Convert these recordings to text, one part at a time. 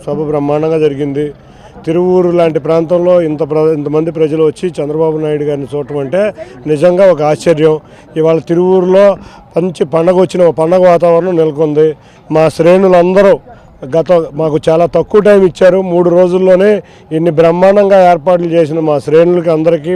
సభ బ్రహ్మాండంగా జరిగింది. తిరువూరు లాంటి ప్రాంతంలో ఇంతమంది ప్రజలు వచ్చి చంద్రబాబు నాయుడు గారిని చూడటం అంటే నిజంగా ఒక ఆశ్చర్యం. ఇవాళ తిరువూరులో మంచి పండగ వచ్చిన పండగ వాతావరణం నెలకొంది. మా శ్రేణులందరూ మాకు చాలా తక్కువ టైం ఇచ్చారు. 3 రోజుల్లోనే ఇన్ని బ్రహ్మాండంగా ఏర్పాట్లు చేసిన మా శ్రేణులకి అందరికీ,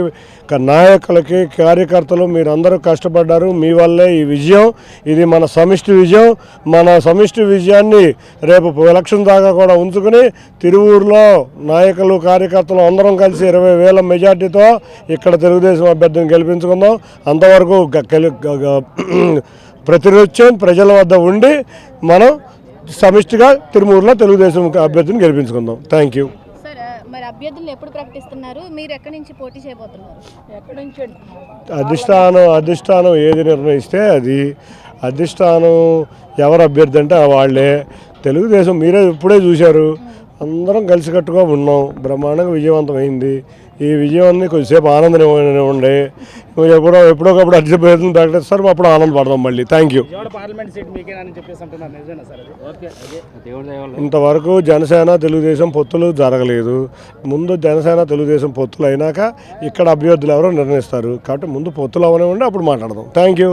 నాయకులకి, కార్యకర్తలు మీరందరూ కష్టపడ్డారు. మీ వల్లే ఈ విజయం. ఇది మన సమిష్టి విజయం. మన సమిష్టి విజయాన్ని రేపు ఎలక్షన్ దాకా కూడా ఉంచుకుని తిరువూరులో నాయకులు, కార్యకర్తలు అందరం కలిసి 20,000 మెజార్టీతో ఇక్కడ తెలుగుదేశం అభ్యర్థిని గెలిపించుకుందాం. అంతవరకు ప్రతినిత్యం ప్రజల వద్ద ఉండి మనం సమిష్టిగా తిరుమూరులో తెలుగుదేశం అభ్యర్థిని గెలిపించుకుందాం. Thank you. మరి అభ్యర్థులు ఎప్పుడు ప్రకటిస్తున్నారు? మీరు ఎక్కడి నుంచి పోటీ చేయబోతున్నారు? ఎక్కడి నుంచి అధిష్టానం ఏది నిర్ణయిస్తే అది. అధిష్టానం ఎవరు అభ్యర్థి అంటే వాళ్ళే. తెలుగుదేశం మీరే ఇప్పుడే చూశారు, అందరం కలిసికట్టుగా ఉన్నాం. బ్రహ్మాండంగా విజయవంతమైంది. ఈ విజయాన్ని కొద్దిసేపు ఆనందం ఉండే ఎప్పుడొకప్పుడు అధిష్టానం ప్రకటిస్తారు, అప్పుడు ఆనందపడదాం మళ్ళీ. Thank you. ఇంతవరకు జనసేన తెలుగుదేశం పొత్తులు జరగలేదు. ముందు జనసేన తెలుగుదేశం పొత్తులు అయినాక ఇక్కడ అభ్యర్థులు ఎవరో నిర్ణయిస్తారు. కాబట్టి ముందు పొత్తులు అవనివ్వండి, అప్పుడు మాట్లాడదాం. Thank you.